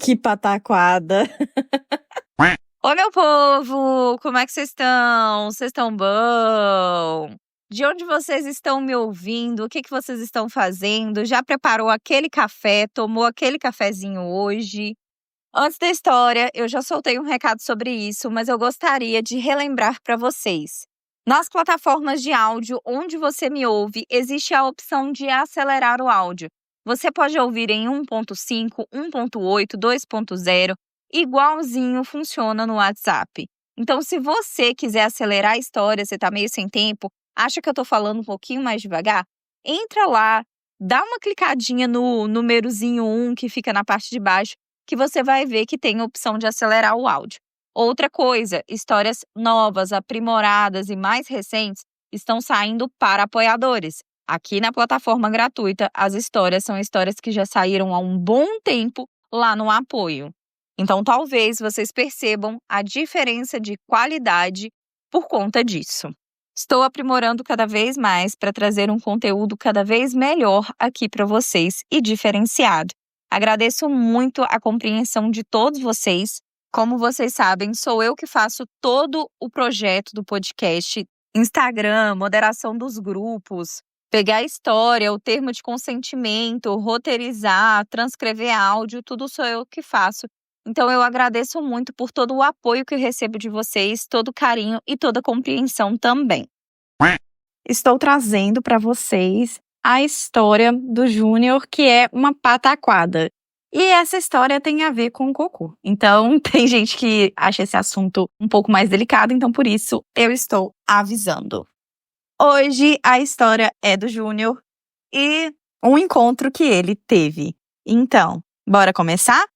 Que pataquada. Oi, meu povo! Como é que vocês estão? Vocês estão bom? De onde vocês estão me ouvindo? O que vocês estão fazendo? Já preparou aquele café? Tomou aquele cafezinho hoje? Antes da história, eu já soltei um recado sobre isso, mas eu gostaria de relembrar para vocês. Nas plataformas de áudio onde você me ouve, existe a opção de acelerar o áudio. Você pode ouvir em 1.5, 1.8, 2.0, igualzinho funciona no WhatsApp. Então, se você quiser acelerar a história, você está meio sem tempo, acha que eu estou falando um pouquinho mais devagar? Entra lá, dá uma clicadinha no númerozinho 1 que fica na parte de baixo, que você vai ver que tem a opção de acelerar o áudio. Outra coisa, histórias novas, aprimoradas e mais recentes estão saindo para apoiadores. Aqui na plataforma gratuita, as histórias são histórias que já saíram há um bom tempo lá no apoio. Então, talvez vocês percebam a diferença de qualidade por conta disso. Estou aprimorando cada vez mais para trazer um conteúdo cada vez melhor aqui para vocês e diferenciado. Agradeço muito a compreensão de todos vocês. Como vocês sabem, sou eu que faço todo o projeto do podcast, Instagram, moderação dos grupos, pegar a história, o termo de consentimento, roteirizar, transcrever áudio, tudo sou eu que faço. Então eu agradeço muito por todo o apoio que eu recebo de vocês, todo o carinho e toda a compreensão também. Estou trazendo para vocês a história do Júnior, que é uma pataquada. E essa história tem a ver com o cocô. Então, tem gente que acha esse assunto um pouco mais delicado, então por isso eu estou avisando. Hoje a história é do Júnior e um encontro que ele teve. Então, bora começar?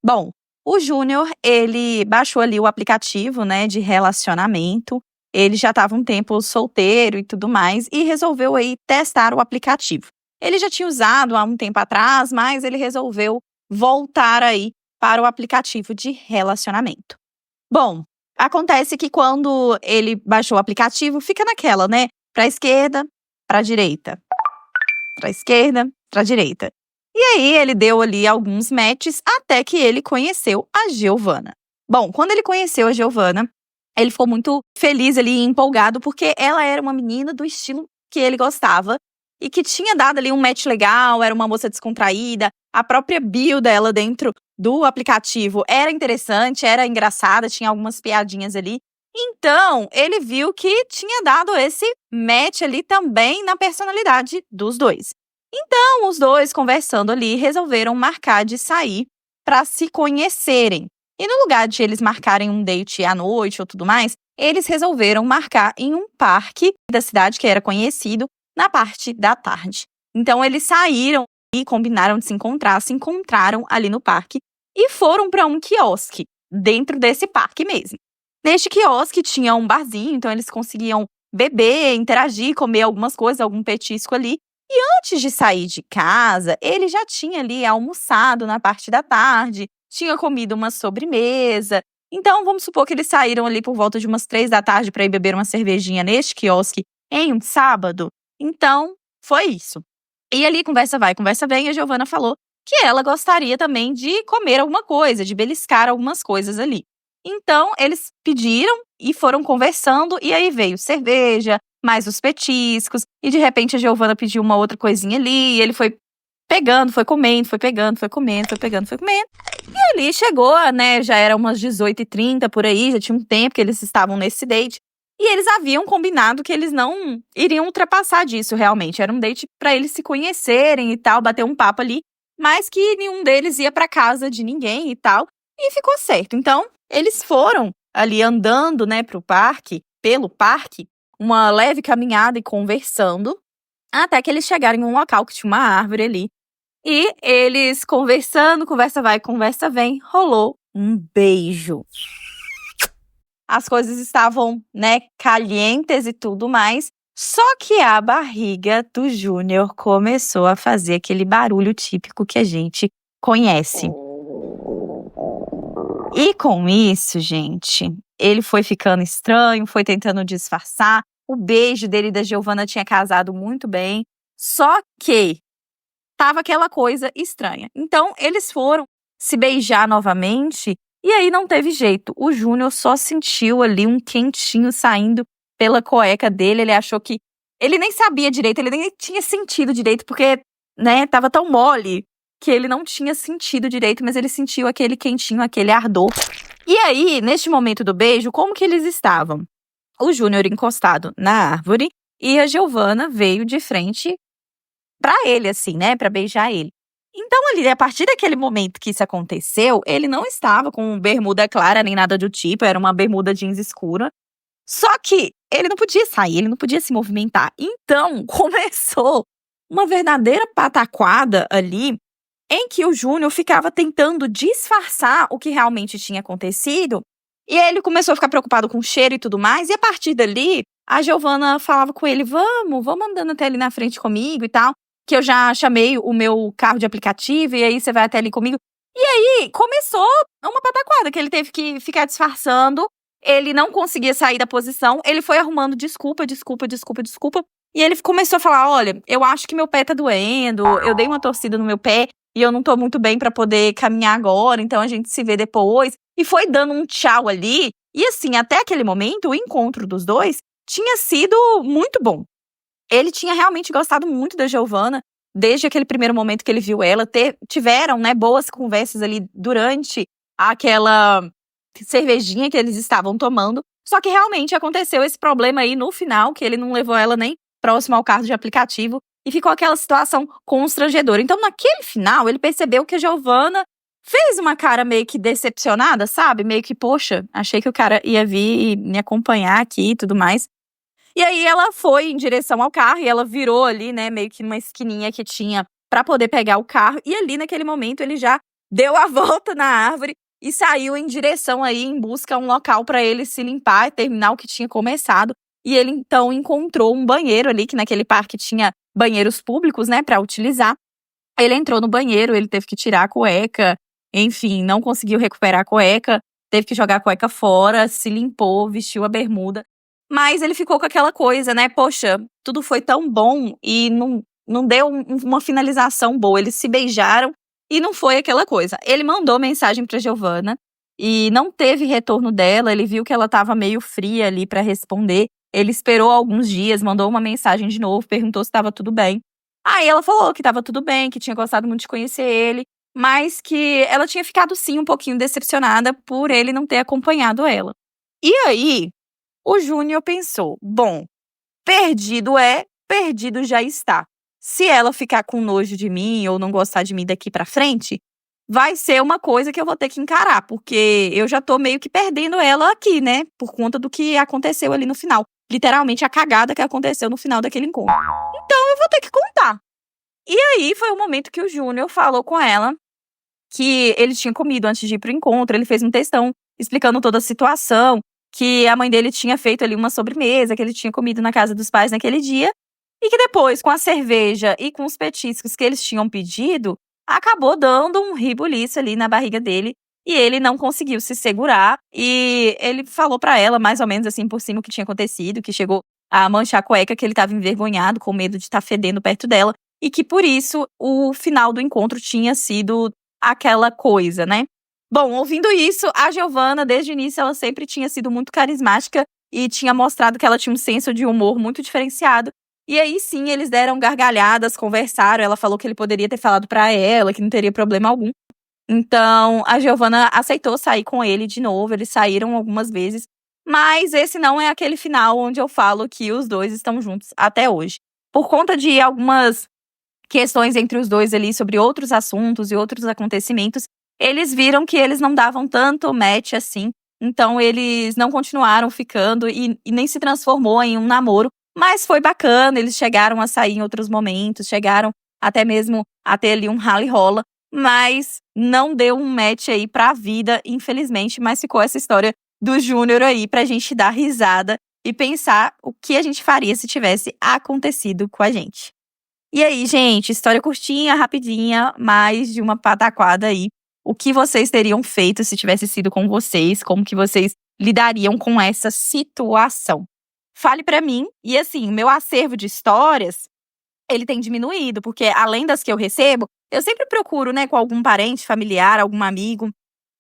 Bom, o Júnior, ele baixou ali o aplicativo, né, de relacionamento. Ele já estava um tempo solteiro e tudo mais e resolveu aí testar o aplicativo. Ele já tinha usado há um tempo atrás, mas ele resolveu voltar aí para o aplicativo de relacionamento. Bom, acontece que quando ele baixou o aplicativo, fica naquela, né? Para a esquerda, para a direita. Para a esquerda, para a direita. E aí ele deu ali alguns matches até que ele conheceu a Giovana. Bom, quando ele conheceu a Giovana, ele ficou muito feliz ali e empolgado porque ela era uma menina do estilo que ele gostava e que tinha dado ali um match legal, era uma moça descontraída, a própria bio dela dentro do aplicativo era interessante, era engraçada, tinha algumas piadinhas ali. Então, ele viu que tinha dado esse match ali também na personalidade dos dois. Então, os dois conversando ali resolveram marcar de sair para se conhecerem. E no lugar de eles marcarem um date à noite ou tudo mais, eles resolveram marcar em um parque da cidade que era conhecido na parte da tarde. Então, eles saíram e combinaram de se encontraram ali no parque e foram para um quiosque dentro desse parque mesmo. Neste quiosque tinha um barzinho, então eles conseguiam beber, interagir, comer algumas coisas, algum petisco ali. E antes de sair de casa, ele já tinha ali almoçado na parte da tarde, tinha comido uma sobremesa. Então, vamos supor que eles saíram ali por volta de umas 3 da tarde para ir beber uma cervejinha neste quiosque em um sábado. Então, foi isso. E ali, conversa vai, conversa vem, a Giovana falou que ela gostaria também de comer alguma coisa, de beliscar algumas coisas ali. Então, eles pediram e foram conversando, e aí veio cerveja, mais os petiscos, e de repente a Giovana pediu uma outra coisinha ali, e ele foi pegando, foi comendo, foi pegando, foi comendo, foi pegando, foi comendo. E ali chegou, né, já era umas 18h30 por aí, já tinha um tempo que eles estavam nesse date. E eles haviam combinado que eles não iriam ultrapassar disso realmente. Era um date para eles se conhecerem e tal, bater um papo ali, mas que nenhum deles ia para casa de ninguém e tal. E ficou certo. Então, eles foram ali andando, né, pelo parque, uma leve caminhada e conversando, até que eles chegaram em um local que tinha uma árvore ali. E eles conversando, conversa vai, conversa vem, rolou um beijo. As coisas estavam, né, calientes e tudo mais, só que a barriga do Júnior começou a fazer aquele barulho típico que a gente conhece. E com isso, gente, ele foi ficando estranho, foi tentando disfarçar. O beijo dele e da Giovana tinha casado muito bem. Só que tava aquela coisa estranha. Então, eles foram se beijar novamente e aí não teve jeito. O Júnior só sentiu ali um quentinho saindo pela cueca dele. Ele achou que... Ele nem sabia direito, ele nem tinha sentido direito, porque, né, tava tão mole que ele não tinha sentido direito, mas ele sentiu aquele quentinho, aquele ardor. E aí, neste momento do beijo, como que eles estavam? O Júnior encostado na árvore e a Giovanna veio de frente pra ele, assim, né, pra beijar ele. Então, ali, a partir daquele momento que isso aconteceu, ele não estava com bermuda clara nem nada do tipo, era uma bermuda jeans escura. Só que ele não podia sair, ele não podia se movimentar. Então, começou uma verdadeira pataquada ali, em que o Júnior ficava tentando disfarçar o que realmente tinha acontecido. E ele começou a ficar preocupado com o cheiro e tudo mais. E a partir dali, a Giovanna falava com ele, vamos andando até ali na frente comigo e tal. Que eu já chamei o meu carro de aplicativo e aí você vai até ali comigo. E aí, começou uma pataquada, que ele teve que ficar disfarçando. Ele não conseguia sair da posição. Ele foi arrumando desculpa. E ele começou a falar, olha, eu acho que meu pé tá doendo. Eu dei uma torcida no meu pé e eu não tô muito bem pra poder caminhar agora. Então a gente se vê depois. E foi dando um tchau ali. E assim, até aquele momento, o encontro dos dois tinha sido muito bom. Ele tinha realmente gostado muito da Giovanna, desde aquele primeiro momento que ele viu ela. Tiveram, né, boas conversas ali durante aquela cervejinha que eles estavam tomando. Só que realmente aconteceu esse problema aí no final, que ele não levou ela nem próximo ao carro de aplicativo. E ficou aquela situação constrangedora. Então, naquele final, ele percebeu que a Giovanna fez uma cara meio que decepcionada, sabe? Meio que, poxa, achei que o cara ia vir e me acompanhar aqui e tudo mais. E aí ela foi em direção ao carro e ela virou ali, né, meio que numa esquininha que tinha pra poder pegar o carro. E ali, naquele momento, ele já deu a volta na árvore e saiu em direção aí, em busca de um local pra ele se limpar e terminar o que tinha começado. E ele, então, encontrou um banheiro ali, que naquele parque tinha banheiros públicos, né, pra utilizar. Ele entrou no banheiro, ele teve que tirar a cueca, enfim, não conseguiu recuperar a cueca, teve que jogar a cueca fora, se limpou, vestiu a bermuda. Mas ele ficou com aquela coisa, né? Poxa, tudo foi tão bom e não deu uma finalização boa. Eles se beijaram e não foi aquela coisa. Ele mandou mensagem pra Giovanna e não teve retorno dela. Ele viu que ela tava meio fria ali pra responder. Ele esperou alguns dias, mandou uma mensagem de novo, perguntou se estava tudo bem. Aí ela falou que estava tudo bem, que tinha gostado muito de conhecer ele, mas que ela tinha ficado sim um pouquinho decepcionada por ele não ter acompanhado ela. E aí, o Júnior pensou, bom, perdido já está. Se ela ficar com nojo de mim ou não gostar de mim daqui pra frente, vai ser uma coisa que eu vou ter que encarar, porque eu já tô meio que perdendo ela aqui, né? Por conta do que aconteceu ali no final. Literalmente a cagada que aconteceu no final daquele encontro. Então eu vou ter que contar. E aí foi o momento que o Júnior falou com ela que ele tinha comido antes de ir pro encontro. Ele fez um textão explicando toda a situação, que a mãe dele tinha feito ali uma sobremesa, que ele tinha comido na casa dos pais naquele dia, e que depois, com a cerveja e com os petiscos que eles tinham pedido, acabou dando um ribuliço ali na barriga dele, e ele não conseguiu se segurar, e ele falou pra ela, mais ou menos assim, por cima, o que tinha acontecido, que chegou a manchar a cueca, que ele tava envergonhado, com medo de estar fedendo perto dela, e que por isso o final do encontro tinha sido aquela coisa, né? Bom, ouvindo isso, a Giovanna, desde o início, ela sempre tinha sido muito carismática e tinha mostrado que ela tinha um senso de humor muito diferenciado. E aí sim, eles deram gargalhadas, conversaram, ela falou que ele poderia ter falado pra ela, que não teria problema algum. Então, a Giovanna aceitou sair com ele de novo, eles saíram algumas vezes, mas esse não é aquele final onde eu falo que os dois estão juntos até hoje. Por conta de algumas questões entre os dois ali sobre outros assuntos e outros acontecimentos, eles viram que eles não davam tanto match assim, então eles não continuaram ficando e nem se transformou em um namoro, mas foi bacana, eles chegaram a sair em outros momentos, chegaram até mesmo a ter ali um rally-rola, mas não deu um match aí pra vida, infelizmente, mas ficou essa história do Júnior aí pra gente dar risada e pensar o que a gente faria se tivesse acontecido com a gente. E aí, gente, história curtinha, rapidinha, mais de uma pataquada aí. O que vocês teriam feito se tivesse sido com vocês? Como que vocês lidariam com essa situação? Fale pra mim. E assim, meu acervo de histórias ele tem diminuído, porque além das que eu recebo, eu sempre procuro, né, com algum parente, familiar, algum amigo,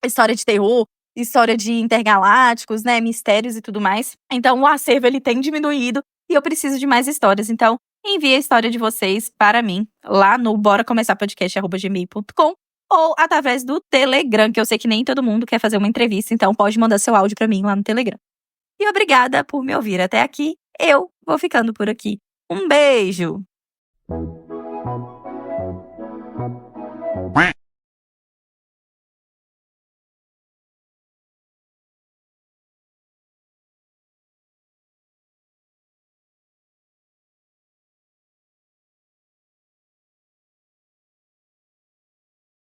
história de terror, história de intergalácticos, né, mistérios e tudo mais. Então o acervo ele tem diminuído e eu preciso de mais histórias. Então envie a história de vocês para mim lá no boracomeçarpodcast@gmail.com ou através do Telegram, que eu sei que nem todo mundo quer fazer uma entrevista, então pode mandar seu áudio para mim lá no Telegram. E obrigada por me ouvir até aqui. Eu vou ficando por aqui. Um beijo!